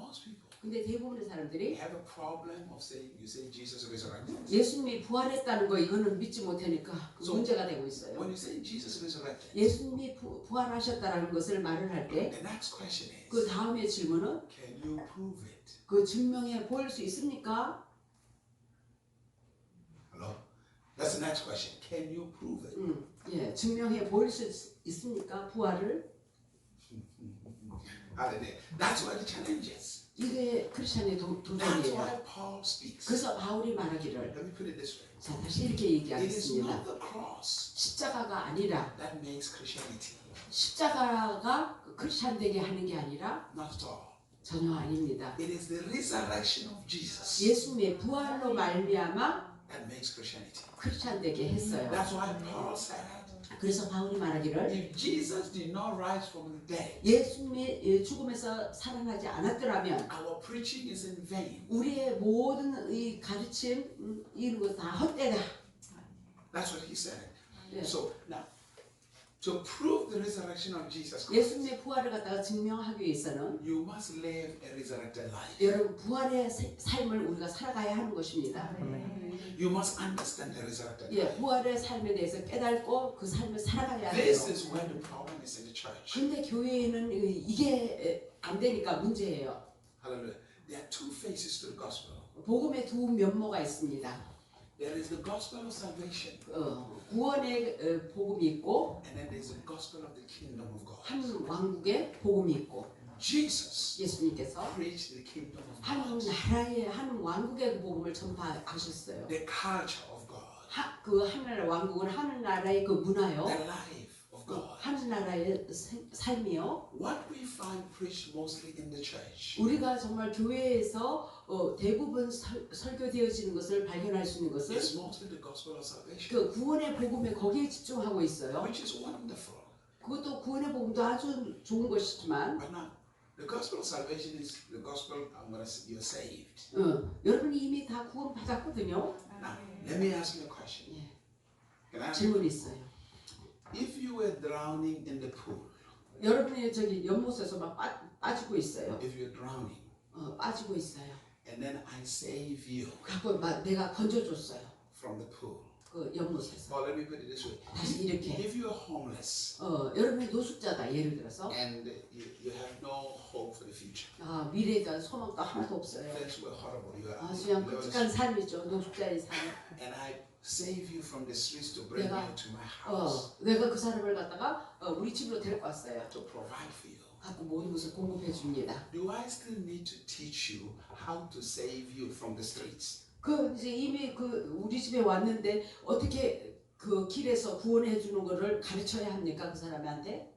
most people 근데 대부분의 사람들이 have a problem of saying, you say Jesus resurrected. 예수님이 부활했다는 거 이거는 믿지 못하니까 그 문제가 되고 있어요. When you say Jesus resurrected, 예수님이 부활하셨다는 것을 말을 할 때 the next question is, 그 다음의 질문은 can you prove it? 그 증명해 보일 수 있습니까? Hello? That's the next question. Can you prove it? 예, 증명해 보일 수 있습니까? 부활을? Hallelujah. That's why the challenge is. 이게 크리스천의 That's 도전이에요. why Paul speaks. 그래서 바울이 말하기를 Let me put it this way. 자 다시 이렇게 It is 얘기하겠습니다. not the cross 십자가가 아니라 that makes Christianity. 십자가가 크리스천 되게 하는 게 아니라 Not at all. 전혀 아닙니다. It is the resurrection of Jesus 예수님의 부활로 말미암아 that makes Christianity. 크리스천 되게 했어요. That's why Paul said, 그래서 바울이 말하기를 if Jesus did not rise from the dead, 예수님이 죽음에서 살아나지 않았더라면 our preaching is in vain. 우리의 모든 이 가르침 이런 거 다 헛되다. That's what he said. Yeah. So now, to prove the resurrection of Jesus Christ, 예수님의 부활을 갖다가 증명하기 위해서는 you must live a resurrected life. 여러분 부활의 삶을 우리가 살아가야 하는 것입니다. You must understand the resurrected 예, life. 부활의 삶에 대해서 깨닫고 그 삶을 살아가야 돼요. This is where the problem is in the church. 근데 교회에는 이게 안 되니까 문제예요. Hallelujah. There are two faces to the gospel. 복음의 두 면모가 있습니다. There is the gospel of salvation, 구원의 복음이 있고 and then there is the gospel of the kingdom of God. 한 왕국의 복음이 있고 Jesus 예수님께서 preached the kingdom of 한 God, 나라의 한 왕국의 복음을 전파하셨어요. the culture of God, 그 하나나라 왕국은 하나나라의 그 문화요, the life of God. 하나나라의 삶이요. What we find preached mostly in the church 우리가 정말 교회에서 대부분 설교되어지는 것을 발견할 수 있는 것은 is mostly the gospel of salvation, 그 구원의 복음에 거기에 집중하고 있어요. which is wonderful. 그것도 구원의 복음도 아주 좋은 것이지만 But now, the gospel of salvation is the gospel you're saved. 여러분이 이미 다 구원 받았거든요. Now, let me ask you a question. 예, Can I ask you? 질문이 있어요. If you were drowning in the pool, 여러분이 저기 연못에서 막 빠지고 있어요. if you're drowning, 빠지고 있어요. and then I save you 갖고 막 내가 건져줬어요. from the pool. 그 연못에서. Well, let me put it this way. 다시 이렇게. If you're homeless 여러분이 노숙자다 예를 들어서 and you have no hope for the future, 미래에 대한 소망도 하나도 없어요. things were horrible. 그냥 끔찍한 삶이죠. 노숙자의 삶. And I save you from the streets to bring 내가 you to my house 내가 그 사람을 갖다가 우리 집으로 데리고 왔어요. to provide for you. 갖고 모든 것을 공급해 줍니다. Do I still need to teach you how to save you from the streets? 이제 이미 우리 집에 왔는데 어떻게 그 길에서 구원해 주는 거를 가르쳐야 합니까 그 사람한테?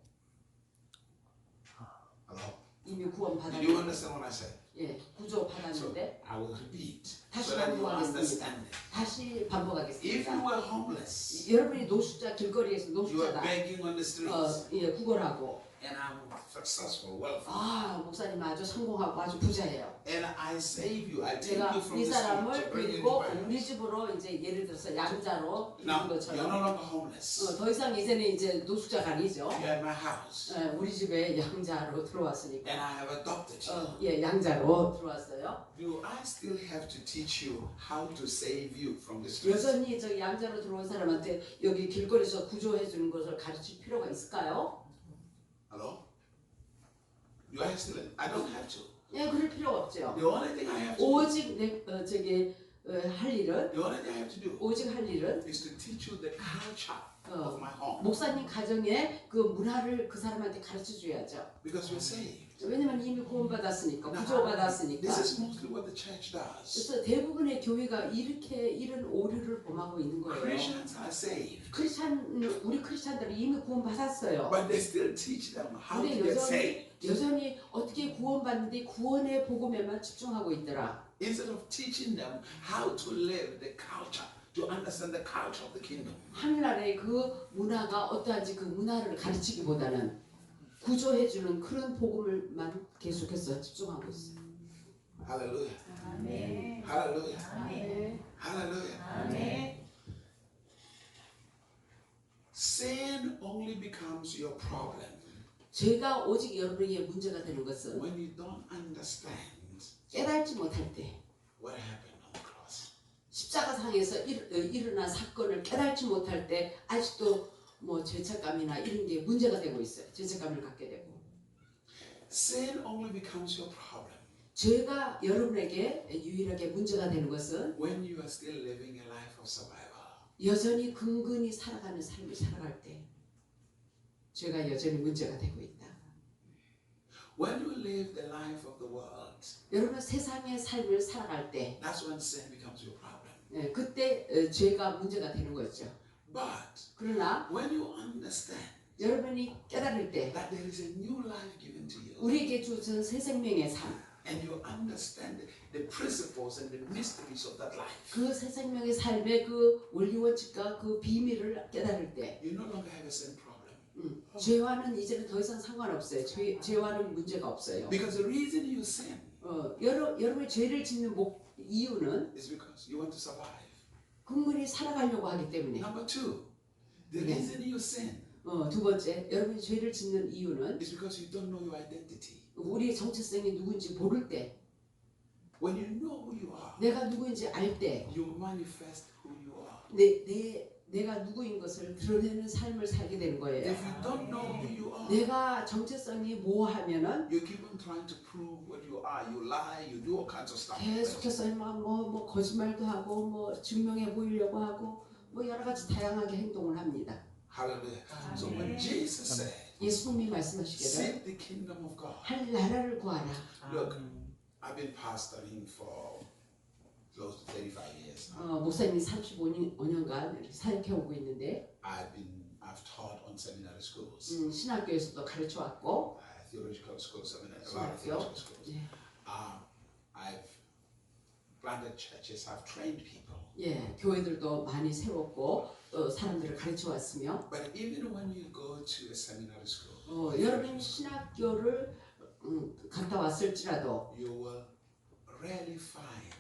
Hello? 이미 구원 Do you 받았는데, understand what I said? 예, 구조 So 받았는데 I will repeat 다시 so that you 반복하겠습니다. understand it. 다시 If you 반복하겠습니다. were homeless, 여러분이 노숙자 길거리에서 you are 노숙자다. begging on the streets, 예, 구걸하고 and I'm successful, wealthy, 목사님 아주 성공하고 아주 부자예요. and I save you, I take 제가 you from 이 the street 사람을 to bring you 데리고 to my 우리 house. 집으로 이제 예를 들어서 양자로 이런 Now you're no 것처럼 longer homeless. 더 이상 이제는 이제 노숙자가 아니죠. You're at my house, 우리 집에 양자로 들어왔으니까. and I have adopted you. 예, 양자로 들어왔어요. Do I still have to teach you how to save you from the streets? 여전히 저 양자로 들어온 사람한테 여기 길거리에서 구조해 주는 것을 가르칠 필요가 있을까요? Hello? Do I still? I don't have to. 예, 그럴 필요가 없죠. The only thing I have to do, 오직 할 일은 the only thing I have to do 오직 할 일은 is to teach you the culture of my home, 목사님 가정의 그 문화를 그 사람한테 가르쳐 줘야죠. because you're saved. 왜냐면 이미 구원받았으니까, 구조받았으니까. This is mostly what the church does. 그래서 대부분의 교회가 이런 오류를 범하고 있는 거예요. Christians are saved, 우리 크리스찬들이 이미 구원받았어요. but they still teach them how to 근데 get saved. 여전히 어떻게 구원받는데 구원의 복음에만 집중하고 있더라. Instead of teaching them how to live the culture, to understand the culture of the kingdom. 하늘나라의 그 문화가 어떠한지 그 문화를 가르치기보다는 구조해주는 그런 복음을만 계속해서 집중하고 있어요. Hallelujah. 아멘. Hallelujah. 아멘. Hallelujah. 아멘. Sin only becomes your problem 죄가 오직 여러분에게 문제가 되는 것은 when you don't understand 깨닫지 못할 때 what happened on the cross? 십자가상에서 일어난 사건을 깨닫지 못할 때 아직도 뭐 죄책감이나 이런 게 문제가 되고 있어요. 죄책감을 갖게 되고 Sin only becomes your problem 죄가 여러분에게 유일하게 문제가 되는 것은 when you are still living a life of survival. 여전히 근근히 살아가는 삶을 살아갈 때 죄가 여전히 문제가 되고 있다. When you live the life of the world, 여러분 세상의 삶을 살아갈 때 that's when sin becomes your problem. 그때 죄가 문제가 되는 거죠. But 그러나 when you understand 여러분이 깨달을 때 that there is a new life given to you, 우리에게 주어진 새 생명의 삶, and you understand the principles and the mysteries of that life, 그 새 생명의 삶의 그 원리 원칙과 그 비밀을 깨달을 때 you no longer have a sin problem. 죄와는 이제는 더 이상 상관없어요. 죄와는 문제가 없어요. Because the reason you sin 여러분이 죄를 짓는 이유는 is because you want to survive. 근근히 살아가려고 하기 때문에. Number two, the Okay. reason you sin 두 번째, 여러분이 죄를 짓는 이유는 is because you don't know your identity. 우리의 정체성이 누군지 모를 때, When you know who you are, 내가 누구인지 알 때, you manifest who you are. 내가 누구인 것을 드러내는 삶을 살게 되는 거예요. If you don't know who you are, 내가 정체성이 뭐하면은 you keep on trying to prove what you are. You lie, you do all kinds of stuff. 계속해서 뭐 거짓말도 하고 뭐 증명해 보이려고 하고 뭐 여러 가지 다양하게 행동을 합니다. Hallelujah. So when Jesus said, 예수님이 말씀하시기를 seek the kingdom of God. 할 나라를 구하라. Look, I've been pastoring for close to 35 years now. 목사님이 35년간 사역해 오고 있는데 I've taught on seminary schools, 신학교에서도 가르쳐 왔고 theological schools, seminary, a lot of 신학교, theological schools. 예, I've planted churches. I've trained people. 예, 교회들도 많이 세웠고 또 사람들을 가르쳐 왔으며 But even when you go to a seminary school, 여러분이 신학교를 갔다 왔을지라도 you will rarely find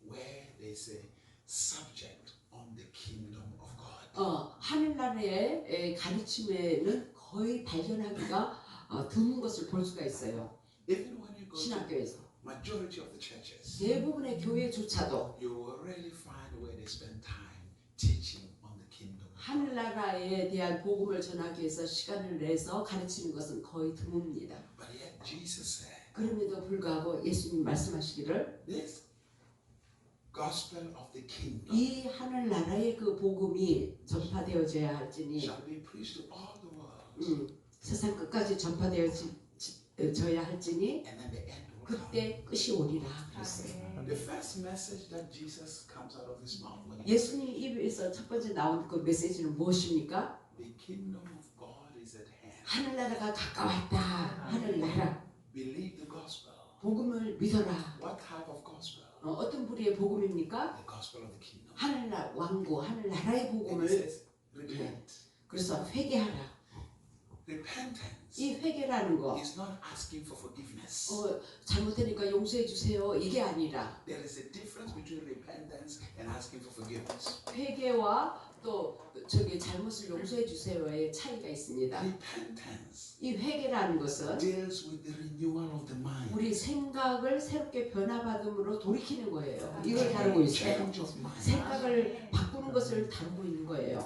where there's a subject on the kingdom of God. 하늘나라의 가르침에는 거의 발견하기가 드문 것을 볼 수가 있어요. Even when you go to 신학교에서 majority of the churches, 대부분의 교회조차도 you will rarely find where they spend time teaching on the kingdom of God. 하늘나라에 대한 복음을 전하기 위해서 시간을 내서 가르치는 것은 거의 드뭅니다. But yet Jesus said, 그럼에도 불구하고 예수님 말씀하시기를 this gospel of the kingdom 이 하늘나라의 그 복음이 전파되어져야 할지니 shall be preached to all the world, 세상 끝까지 전파되어져야 할지니 and then the end will come. 그때 끝이 오리라 그랬어요. The first message that Jesus comes out of his mouth when he 예수님 입에서 첫 번째 나온 그 메시지는 무엇입니까? the kingdom of God is at hand. 하늘나라가 가까웠다. 하늘나라. Believe the gospel. 복음을 믿어라. What type of gospel? 어떤 부류의 복음입니까? The gospel of the kingdom. 하늘나라 왕국, 하늘나라의 And it 복음을 says, repent. 그래서 회개하라. Repentance 이 회개라는 거 is not asking for forgiveness. 잘못되니까 용서해 주세요. 이게 아니라 There is a difference between repentance and asking for forgiveness. 회개와 또 잘못을 용서해 주세요의 차이가 있습니다. Repentance 이 회개라는 것은 deals with the renewal of the mind. 우리 생각을 새롭게 변화받음으로 돌이키는 거예요. 이걸 다루고 있어요. Change of mind. 생각을 바꾸는 것을 다루고 있는 거예요.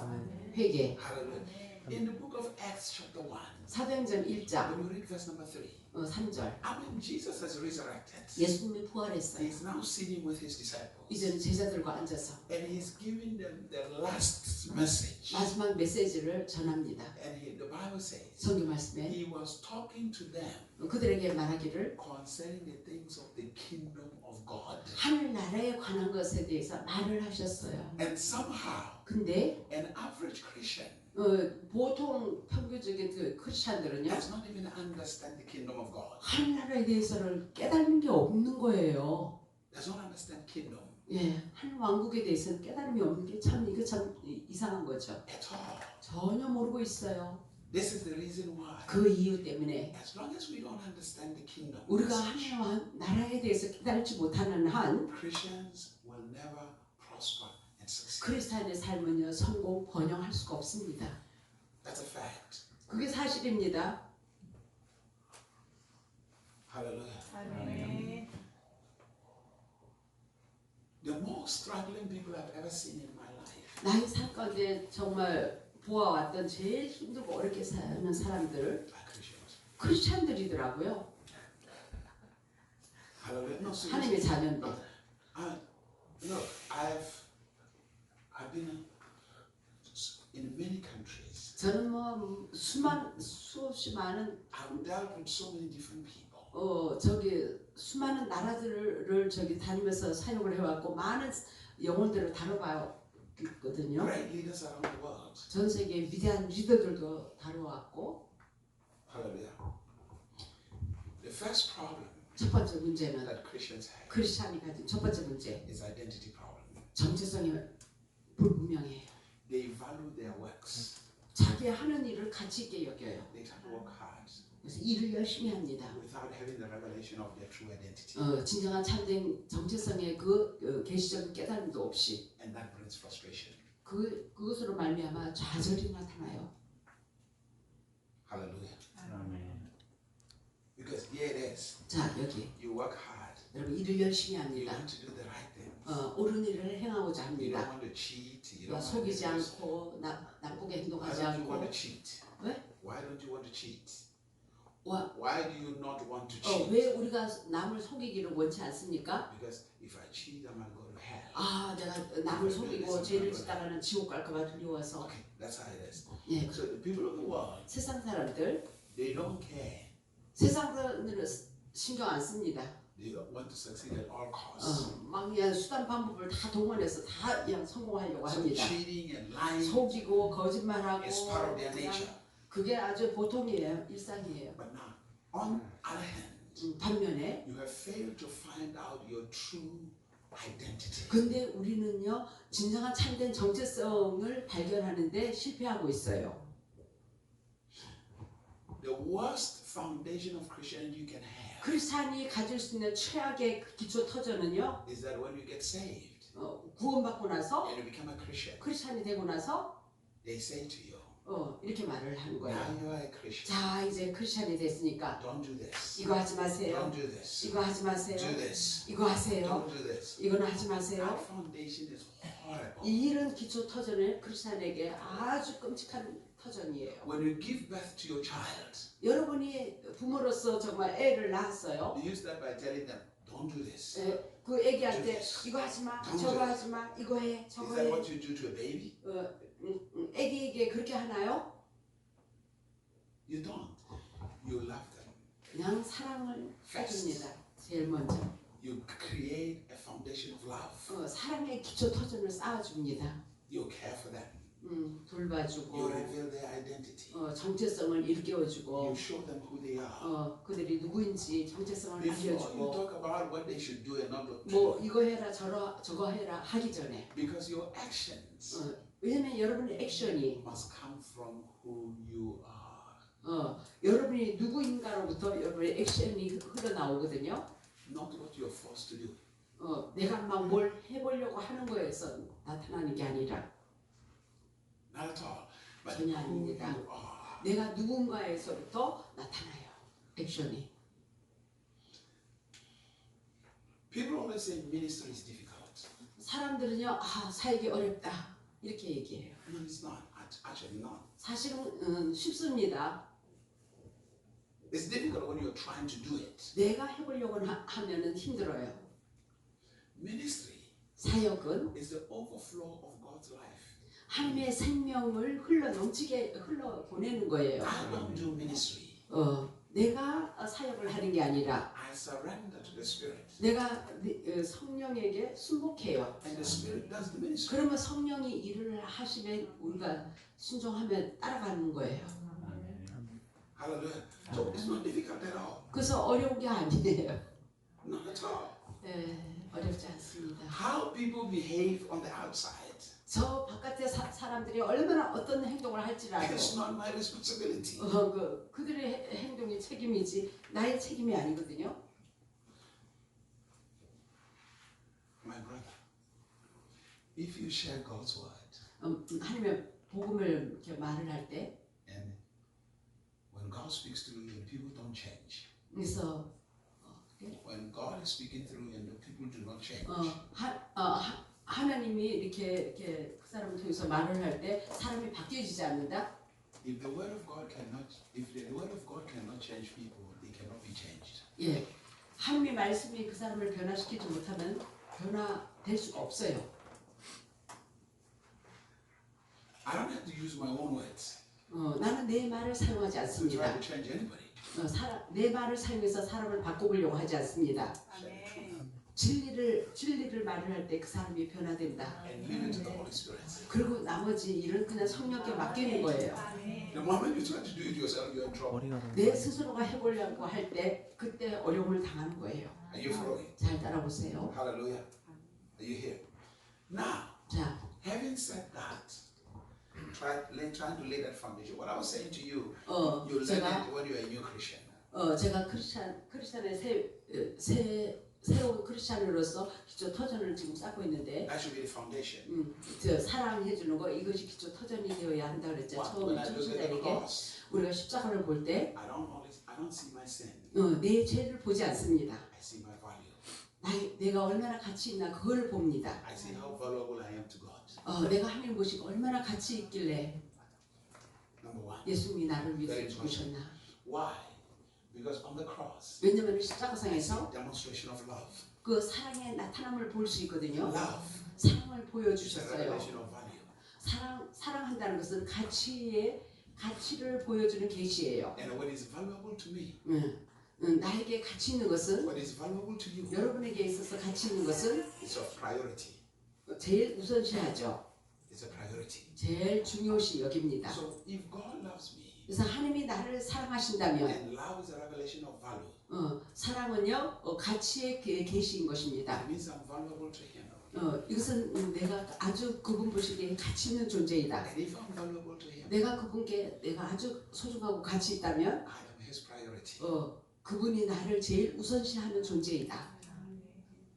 회개. Hallelujah. In the book of Acts chapter 1, 사도행전 1장 when you read verse number 3, 3절 I mean Jesus has resurrected. 예수님이 부활했어요. He's now sitting with his disciples. 이제는 제자들과 앉아서 And he's giving them the last message. 마지막 메시지를 전합니다. And the Bible says 성경 말씀에 he was talking to them 그들에게 말하기를 concerning the things of the kingdom of God. 하늘나라에 관한 것에 대해서 말을 하셨어요. And somehow, 근데 an average Christian 보통 평균적인 그 크리스찬들은요 does not even understand the kingdom of God. 하늘나라에 대해서는 깨닫는 게 없는 거예요. Does not understand kingdom 예, 한 왕국에 대해서는 깨달음이 없는 게 참 이거 참 이상한 거죠. at all. 전혀 모르고 있어요. This is the reason why, 그 이유 때문에 as long as we don't understand the kingdom 우리가 message, 하나님의 나라에 대해서 깨달지 못하는 한 Christians will never prosper and succeed. 크리스찬의 삶은요 성공 번영할 수가 없습니다. That's a fact. 그게 사실입니다. Hallelujah. 아멘. most struggling people I've ever seen in my life 나의 삶 가운데 정말 보아왔던 제일 힘들고 어렵게 사는 사람들 are Christians. 크리스찬들이더라고요. Hallelujah. No, 하나님의 seriously. 자녀인데. Look, I've been in many countries. 저는 뭐 수없이 많은 I've dealt with so many different people. 저기 수많은 나라들을 저기 다니면서 사역을 해왔고 많은 영혼들을 다뤄봤거든요. Great leaders around the world. 전 세계 위대한 리더들도 다뤄왔고. Hallelujah. The first problem 첫 번째 문제는 that Christians have 크리스찬이 가진 첫 번째 문제 is identity problem. 정체성이 불분명해요. They value their works. 자기 하는 일을 가치 있게 여겨요. They try to work hard 그래서 일을 열심히 합니다. without having the revelation of their true identity. 진정한 참된 정체성의 그 계시적인 깨달음도 없이 And that brings frustration. 그것으로 말미암아 좌절이 나타나요. Hallelujah. 아멘. Because here it is. 자 여기 You work hard. 여러분 일을 열심히 You 합니다. want to do the right thing. 옳은 일을 행하고자 You don't 합니다. want to cheat. You don't want to 속이지 do this. 않고 나쁘게 Why 행동하지 don't you want 않고 to cheat? 왜? Why don't you want to cheat? 와, Why do you not want to cheat? 왜 우리가 남을 속이기를 원치 않습니까? Because if I cheat, I might go to hell. 내가 남을 속이고 죄를 짓다가는 지옥 갈까봐 두려워서. Okay, that's how it is. 예, So the people of the world, 세상 사람들 they don't care. 세상 사람들은 신경 안 씁니다. They want to succeed at all costs. 막 그냥 수단 방법을 다 동원해서 다 그냥 성공하려고 So 합니다. cheating and lying 속이고 거짓말하고 is part of their 그냥 nature. 그게 아주 보통이에요. 일상이에요. But now, on the other hand, 반면에 you have failed to find out your true identity. 근데 우리는요 진정한 참된 정체성을 발견하는데 실패하고 있어요. The worst foundation of Christianity you can have 크리스찬이 가질 수 있는 최악의 기초 터전은요 is that when you get saved 구원받고 나서 and you become a Christian, 크리스찬이 되고 나서 they say to you, 이렇게 말을 하는 now 거예요. you are a Christian. 자 이제 크리스찬이 됐으니까 Don't do this. 이거 하지 마세요. Don't do this. 이거 하지 마세요. Do this. 이거 하세요. Don't do this. 이거는 하지 마세요. That foundation is horrible. 이 일은 기초 터전은 크리스찬에게 아주 끔찍한 터전이에요. When you give birth to your child, 여러분이 부모로서 정말 애를 낳았어요. you start by telling them, don't do this. 그 애기한테 이거 하지 마, 저거 하지 마, 이거 해, Is 저거 that 해. what you do to a baby? 애기에게 그렇게 하나요? You don't. You love them. 그냥 사랑을 해줍니다. 제일 먼저 You create a foundation of love. 사랑의 기초 터전을 쌓아줍니다. You care for them. 돌봐주고 You reveal their identity. 정체성을 일깨워주고 You show them who they are. 그들이 누구인지 정체성을 Before you 알려주고 talk about what they should do and not do. 뭐 이거 해라 저거 해라 하기 전에 Because your actions 왜냐면 여러분의 액션이 must come from who you are. 여러분이 누구인가로부터 여러분의 액션이 흘러나오거든요. Not what you're forced to do. 내가 막 뭘 해보려고 하는 거에서 나타나는 게 아니라 Not at all. But 전혀 who you 아닙니다. are. 내가 누군가에서부터 나타나요. 액션이. People always say ministry is difficult. 사람들은요, 사역이 어렵다 이렇게 얘기해요. No, it's not. Actually, not. 사실은 쉽습니다. It's difficult when you're trying to do it. 내가 해보려고 하면은 힘들어요. Ministry 사역은 is the overflow of God's life. 하나님의 생명을 흘러 보내는 거예요. I don't do ministry. 내가 사역을 하는 게 아니라 I surrender to the Spirit. 내가 성령에게 순복해요. And the Spirit does the ministry. 그러면 성령이 일을 하시면 우리가 순종하면 따라가는 거예요. Hallelujah. So it's not difficult at all. 그래서 어려운 게 아니에요. Not at all. 어렵지 않습니다. How people behave on the outside, 저 바깥의 사람들이 얼마나 어떤 행동을 할지라도 it's not my responsibility. 그들의 행동이 책임이지 나의 책임이 아니거든요. My brother, if you share God's word, 하나님의 복음을 이렇게 말을 할 때, and when God speaks through you and people don't change, 그래서 when God is speaking through you and the people people do not change. 하나님이 이렇게 그 사람을 통해서 말을 할 때 사람이 바뀌어지지 않는다. If the word of God cannot change people, they cannot be changed. 예, 하나님의 말씀이 그 사람을 변화시키지 못하면 변화될 수가 없어요. I don't have to use my own words 나는 내 말을 사용하지 to try 않습니다. to change anybody. 내 말을 사용해서 사람을 바꿔보려고 하지 않습니다. 아멘. 진리를 말을 할 때 그 사람이 변화된다. And leave it to the Holy Spirit. 그리고 나머지 일은 그냥 성령께 맡기는 거예요. 아멘. The moment you try to do it yourself, you're in trouble. 머리가 너무 내 스스로가 해보려고 할 때 그때 어려움을 당하는 거예요. Are you following? 잘 따라보세요. Hallelujah. Are you here? Now, 자, having said that, trying to lay that foundation. What I was saying to you, 어, you learn 제가 it when you are a new Christian. 제가 크리스찬의 새로운 크리스찬으로서 기초 터전을 지금 쌓고 있는데, That should be the foundation. 저 사랑해 주는 거 이것이 기초 터전이 되어야 한다 그랬죠. When I 처음 look at the 청신자에게 cross, 우리가 십자가를 볼 때 I don't see my sin. 내 죄를 보지 않습니다. I see my value. 내가 얼마나 가치 있나 그걸 봅니다. I see how valuable I am to God. 내가 하나님 보시고 얼마나 가치 있길래 Number one. 예수님이 나를 위해서 죽으셨나. Why? Because on the cross, 왜냐면 I see 십자가상에서 demonstration of love. 그 사랑의 나타남을 볼 수 있거든요. Love 사랑을 is a 보여주셨어요. revelation of value. 사랑한다는 것은 가치를 보여주는 계시예요. And what is valuable to me, 나에게 가치 있는 것은, what is valuable to you, 여러분에게 있어서 가치 있는 것은 it's of priority. 제일 우선시하죠. It's a priority. 제일 중요시 여깁니다. So if God loves me, 그래서 하나님이 나를 사랑하신다면, and love is a revelation of value, 사랑은요 가치의 계시인 것입니다. it means I'm valuable to Him. 이것은 내가 아주 그분 보시기에 가치 있는 존재이다. And if I'm valuable to Him, 내가 그분께 내가 아주 소중하고 가치 있다면, I am His priority. 그분이 나를 제일 우선시하는 존재이다.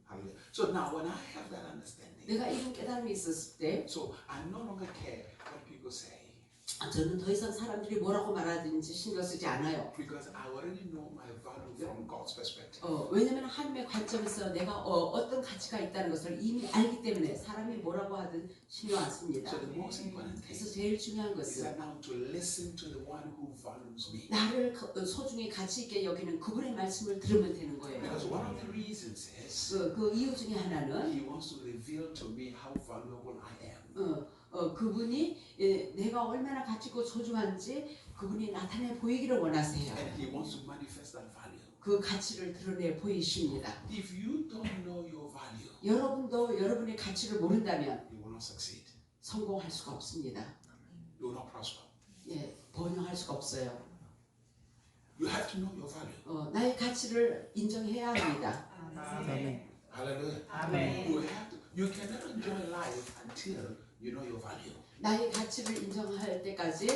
Hallelujah. So now when I have that understanding, 내가 이런 깨달음이 있었을 때, so I no longer care what people say 저는 더 이상 사람들이 뭐라고 말하든지 신경 쓰지 않아요. because I already know my value from God's perspective. 왜냐하면 하나님의 관점에서 내가 어떤 가치가 있다는 것을 이미 알기 때문에 사람이 뭐라고 하든 신경 안 씁니다. So the most important 그래서 thing 제일 중요한 is 것은 that now to listen to the one who values me. 나를 소중히 가치 있게 여기는 그분의 말씀을 들으면 되는 거예요. Because one of the reasons is 그 이유 중에 하나는 He wants to reveal to me how valuable I am. 그분이 내가 얼마나 가치 있고 소중한지 그분이 나타내 보이기를 원하세요. And He wants to manifest that value. 그 가치를 드러내 보이십니다. If you don't know your value, 여러분도 여러분의 가치를 모른다면 you will not succeed. 성공할 수가 없습니다. You will not prosper. 번영할 수가 없어요. You have to know your value. 나의 가치를 인정해야 합니다. 아멘. Hallelujah. 아멘. You cannot enjoy life until you know your value. 나의 가치를 인정할 때까지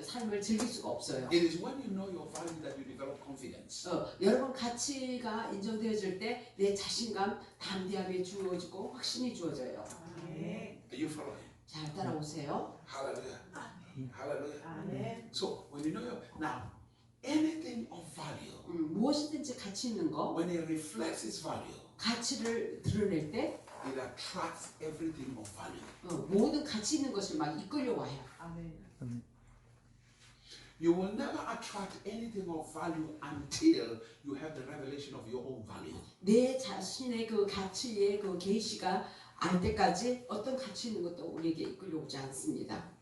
삶을 즐길 수가 없어요. It is when you know your value that you develop confidence. 여러분 가치가 인정되어질 때 내 자신감, 담대함이 주어지고 확신이 주어져요. 아멘. Are you following? 잘 따라오세요. Hallelujah. Hallelujah. 아멘. So when you know your now anything of value, 무엇이든지 가치 있는 거, when it reflects its value, 가치를 드러낼 때 it attracts everything of value. 모든 가치 있는 것을 막 이끌려와요. 아멘. You will never attract anything of value until you have the revelation of your own value. 내 자신의 그 가치의 그 계시가 알 때까지 어떤 가치 있는 것도 우리에게 이끌려오지 않습니다.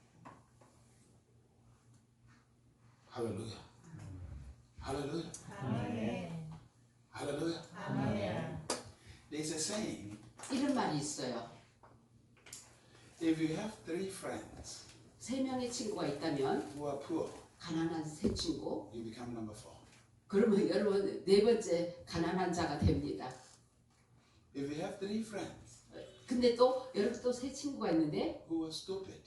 Hallelujah. Hallelujah. 아멘. Hallelujah. 아멘. There's a saying, 이런 말이 있어요. if you have 3 friends 3명의 친구가 있다면 who are poor, 가난한 세 친구, you become number 4. 그러면 여러분 4번째 가난한 자가 됩니다. If you have 3 friends 근데 또 여러분 또 세 친구가 있는데 who are stupid,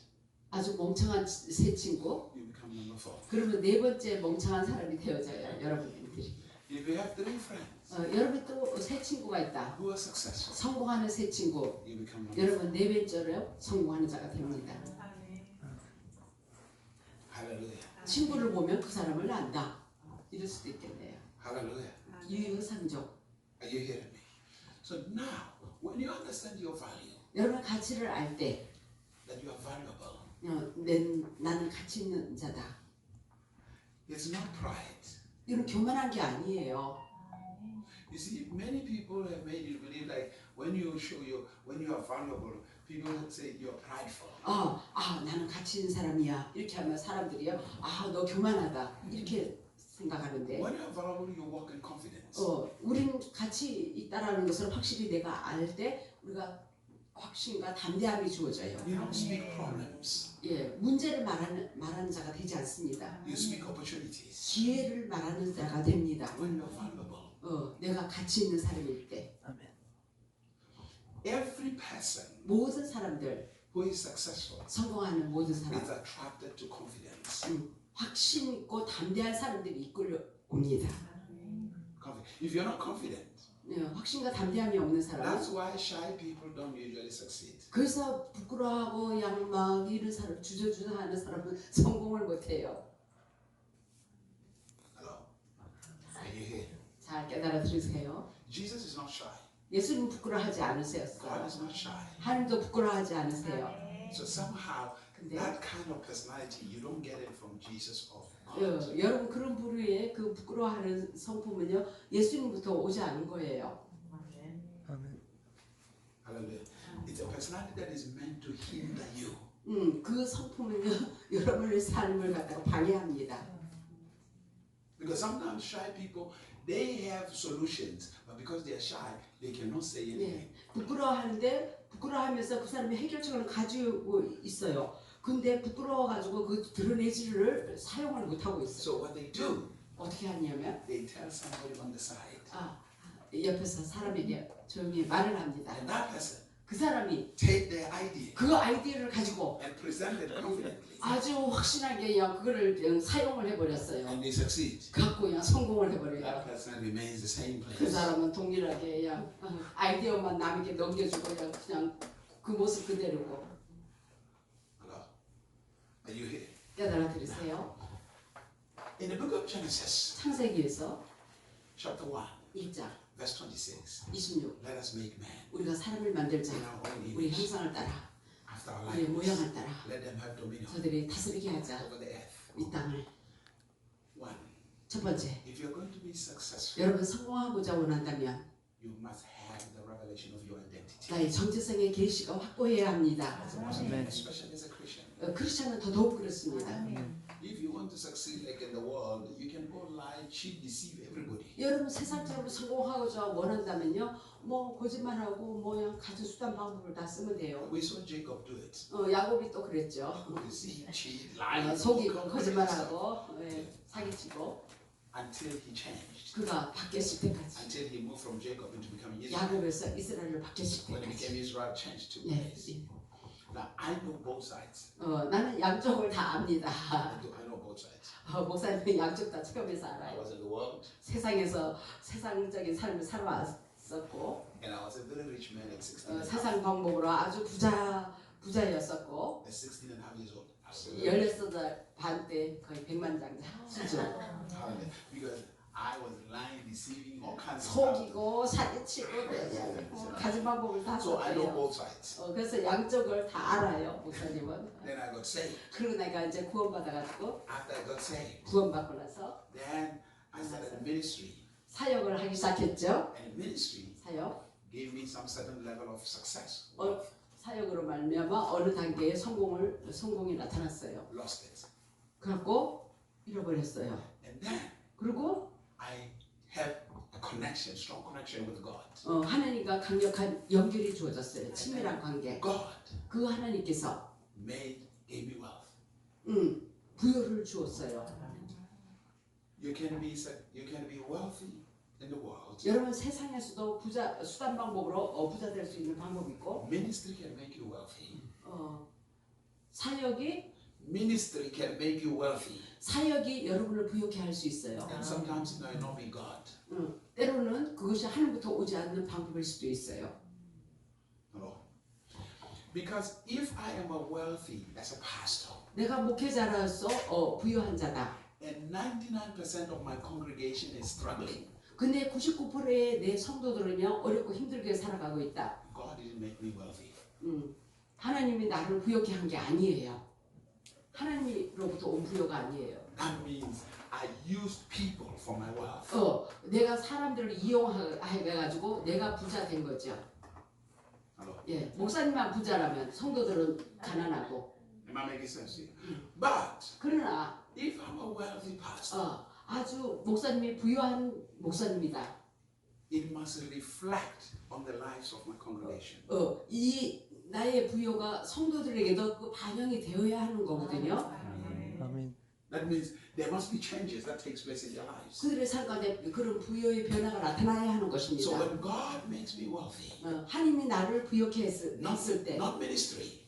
아주 멍청한 세 친구, you become number 4. 그러면 4번째 멍청한 사람이 되어져요. 여러분들이. If you have 3 friends 여러분 또 세 친구가 있다. who are successful, 성공하는 세 친구, you become number 4. 여러분 4번째로 성공하는 자가 됩니다. 아멘. Hallelujah. 친구를 보면 그 사람을 안다. 이럴 수도 있겠네요. Hallelujah. 유유상종. Are you hearing me? So now, when you understand your value, 여러분 가치를 알 때 that you are valuable, 나는 가치 있는 자다. it's not pride. 이건 교만한 게 아니에요. You see, many people have made you believe like when you are valuable, people say you're prideful. 나는 가치 있는 사람이야. 이렇게 하면 사람들이요. 너 교만하다. 이렇게 생각하는데. When you're valuable, you walk in confidence. 우린 가치 있다라는 것을 확실히 내가 알 때 우리가 확신과 담대함이 주어져요. You don't speak problems. 예, 문제를 말하는 자가 되지 않습니다. You speak opportunities. 기회를 말하는 자가 됩니다. When you're valuable, 내가 가치 있는 사람일 때. 아멘. every person 모든 사람들, who is successful 성공하는 모든 is 사람, attracted to confidence. 확신 있고 담대한 사람들이 이끌려 옵니다. If you're not confident, 확신과 담대함이 없는 사람은 that's why shy people don't usually succeed. 그래서 부끄러워하고 양막 이런 사람, 주저주저하는 사람은 성공을 못해요. Hello? Are you here? 잘 깨달아 들으세요. Jesus is not shy. 예수님 부끄러워하지 않으세요. God is not shy. 하나님도 부끄러워하지 않으세요. So somehow 근데 that kind of personality you don't get it from Jesus or God. 여러분 그런 부류의 그 부끄러워하는 성품은요 예수님부터 오지 않은 거예요. 아멘. Hallelujah. It's a personality that is meant to hinder you. 그 성품은요 여러분의 삶을 갖다가 방해합니다. Because sometimes shy people, they have solutions, but because they are shy, they cannot say anything. 부끄러워하면서 그 사람이 해결책을 가지고 있어요. 근데 부끄러워가지고 그 드러내지를 사용을 못 하고 있어요. So what they do, 어떻게 하냐면 they tell somebody on the side, 옆에서 사람에게 조용히 말을 합니다. and that person 그 사람이 take their idea 그 아이디어를 가지고 and present it confidently, 아주 확신하게 그냥 그거를 그냥 사용을 해버렸어요. and they succeed. 갖고 그냥 성공을 That 해버려요. person remains the same 그 place. 사람은 동일하게 그냥 아이디어만 남에게 넘겨주고 그냥 그 모습 그대로고. Hello? Are you here? 깨달아 들으세요. In the book of Genesis, 창세기에서 chapter 1, 1장 verse 26, 26 let us make man 우리가 사람을 만들자. in our own 우리 image, 형상을 따라 after our 우리의 likeness. 모양을 따라 Let them have dominion 저들이 다스리게 하자. over the earth. 이 땅을. One, 첫 번째, if you're going to be successful, 여러분 성공하고자 원한다면 you must have the revelation of your identity. 나의 정체성의 계시가 확고해야 합니다. 아멘. Especially as a Christian. 크리스천은 더더욱 그렇습니다. If you want to succeed like in the world, you can go lie, cheat, deceive everybody. 여러분 세상적으로 성공하고자 원한다면요, 뭐 거짓말하고 뭐 그냥 가진 수단 방법을 다 쓰면 돼요. We saw Jacob do it. 야곱이 또 그랬죠. Deceive, cheat, lie, 속이고 거짓말하고 사기치고 until he changed. 그가 바뀌었을 때까지 Until he moved from Jacob into becoming Israel. 야곱에서 이스라엘로 바뀌었을 When he became 때까지. Israel, change took 예, place. Now I know both sides. 나는 양쪽을 다 압니다. I know both sides. 목사님은 양쪽 다 체험해서 I 알아요. was in the world, 세상에서 세상적인 삶을 살아왔었고 and I was a very rich man at 16. and a half. 세상 방법으로 아주 부자였었고 At 16 and a half years old. I was a very 16살 반 때 거의 백만장자 수준. Hallelujah. Because I was lying, deceiving, all kinds of stuff. 속이고 사기치고 가진 방법을 다 So I know 썼대요. both sides. 그래서 양쪽을 다 알아요, 목사님은. Then I got saved. 그리고 내가 이제 구원받아가지고 After I got saved, 구원받고 나서 then I started a ministry. 사역을 하기 시작했죠. And ministry 사역. gave me some certain level of success. 사역으로 말미암아 어느 단계에 성공이 나타났어요. Lost it. 그래갖고 잃어버렸어요. And then 그리고 I had a connection, strong connection with God. 하나님과 강력한 연결이 주어졌어요. 친밀한 관계. God 그 하나님께서 gave me wealth. 부여를 주었어요. You can be wealthy in the world. 여러분 세상에서도 수단 방법으로 부자 될 수 있는 방법이 있고 Ministry can make you wealthy. 사역이 Ministry can make you wealthy. 여러분을 부유케 할 수 있어요. And sometimes it might not be God. 때로는 그것이 하나님부터 오지 않는 방법일 수도 있어요. No. Because if I am a wealthy as a pastor, 내가 목회자로서 부유한 자다. and 99% of my congregation is struggling, 근데 99%의 내 성도들은요 어렵고 힘들게 살아가고 있다. God didn't make me wealthy. 하나님이 나를 부욕케 한 게 아니에요. 하나님으로부터 온 부여가 아니에요. That means I used people for my wealth. 내가 사람들을 이용해가지고 내가 부자 된 거죠. Hello. 예, 목사님만 부자라면 성도들은 가난하고. Am I making sense to you? But 그러나 if I'm a wealthy pastor, 아주 목사님이 부유한 목사님이다. it must reflect on the lives of my congregation. 이 나의 부여가 성도들에게도 그 반영이 되어야 하는 거거든요. 아멘. That means there must be changes that takes place in their lives. 그들의 삶 가운데 그런 부여의 변화가 나타나야 하는 So 것입니다. when God makes me wealthy, 하나님이 나를 부여케 했을 때 not ministry,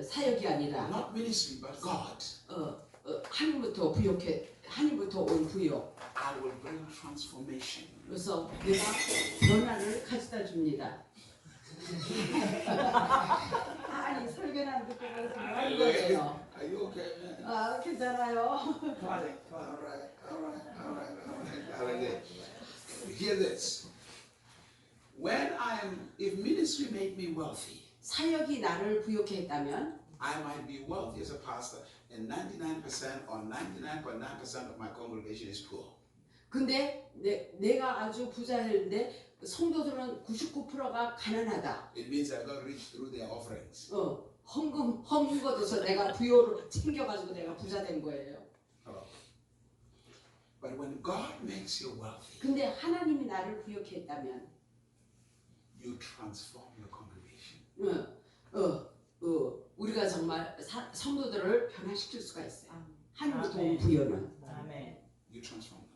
사역이 아니라 not ministry, but God, 하나님부터 온 부여. I will bring transformation. 그래서 내가 변화를 가져다 줍니다. 아니 설교는 안 듣고 그래서 하는 거예요. Are you okay, man? 괜찮아요. All right. Hear this. If ministry made me wealthy, 사역이 나를 부여케 했다면 I might be wealthy as a pastor, and 99% or 99.9% of my congregation is poor. 근데 내가 아주 부자인데 성도들은 99%가 가난하다. It means I got rich through their offerings. 헌금 거둬서 내가 부여를 챙겨가지고 내가 부자 된 거예요. But when God makes you wealthy, 근데 하나님이 나를 부여케 했다면 you transform your congregation. 우리가 정말 성도들을 변화시킬 수가 있어요. 하나님부터 온 아멘. 부여는 아멘. You transform them.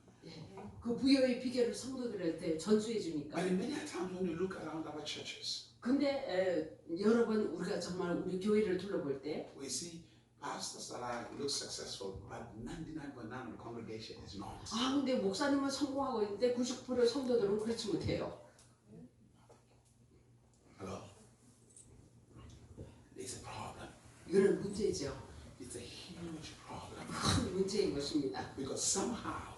그 부여의 비결을 성도들한테 전수해 주니까. But in many times when you look around our churches, 근데 여러분 우리가 정말 우리 교회를 둘러볼 때 we see pastors that look successful, but 99.9% of the congregation is not. 근데 목사님은 성공하고 있는데 99% 성도들은 그렇지 못해요. Hello? There's a problem. 이거는 문제죠. It's a huge problem. 큰 문제인 것입니다. Because somehow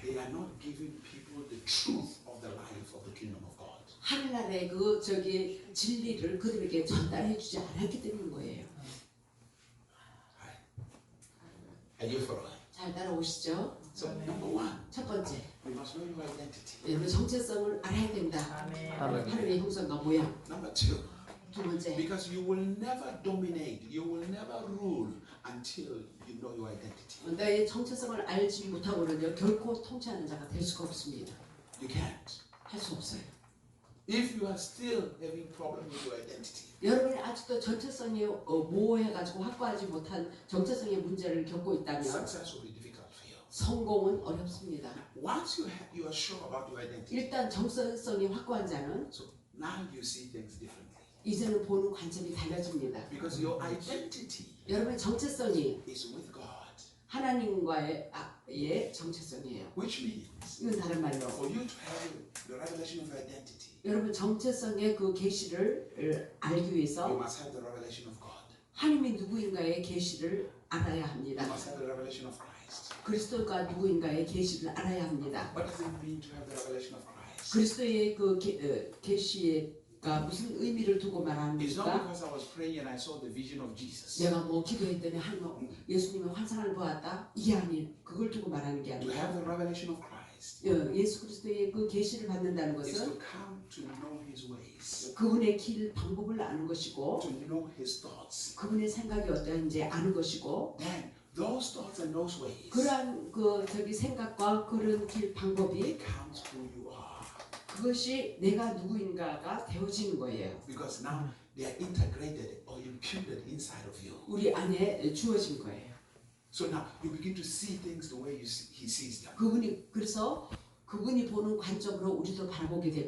they are not giving people the truth of the life of the kingdom of God. 하늘나라의 진리를 그들에게 전달해 주지 않았기 때문인 거예요. Are you following? 잘 따라오시죠? So number one, 첫 번째, we must know your identity. 여러분 정체성을 알아야 된다. 아멘. 하나님의 형상과 모양. Number two, 두 번째, because you will never dominate, you will never rule until you know your identity. 나의 정체성을 알지 못하고는요 결코 통치하는 자가 될 수가 없습니다. You can't. 할 수 없어요. If you are still having problem with your identity, 여러분이 아직도 정체성이 모호해가지고 확고하지 못한 정체성의 문제를 겪고 있다면 success will be difficult for you. 성공은 어렵습니다. Once you are sure about your identity, 일단 정체성이 확고한 자는 so now you see things differently. 이제는 보는 관점이 달라집니다. Because your identity 여러분 정체성이 is with God. 하나님과의 정체성이에요. Which means 이건 다른 말로 for you to have the revelation of your identity, 여러분 정체성의 그 계시를 알기 you 위해서 must have the revelation of God. 하나님이 누구인가의 계시를 알아야 You 합니다. must have the revelation of Christ. 그리스도가 누구인가의 계시를 알아야 합니다. What does it mean to have the revelation of Christ? 그리스도의 그 계시가 무슨 의미를 두고 It's not 말합니까? because I was praying and I saw the vision of Jesus. 내가 뭐 기도했더니 예수님의 환상을 보았다. 이게 아닌 그걸 두고 말하는 게 To 아니라 have the revelation of Christ 예수 그리스도의 그 계시를 받는다는 is 것은 to come to know His ways, 그분의 길 방법을 아는 것이고 to know His thoughts. 그분의 생각이 어떠한지 아는 것이고 Then those thoughts and those ways 그러한 생각과 그런 길 방법이 becomes who you are. 그것이 내가 누구인가가 되어지는 거예요. Because now they are integrated or imputed inside of you. 우리 안에 주어진 거예요. So now you begin to see things the way He sees them. 그래서 그분이 보는 관점으로 우리도 바라보게 되고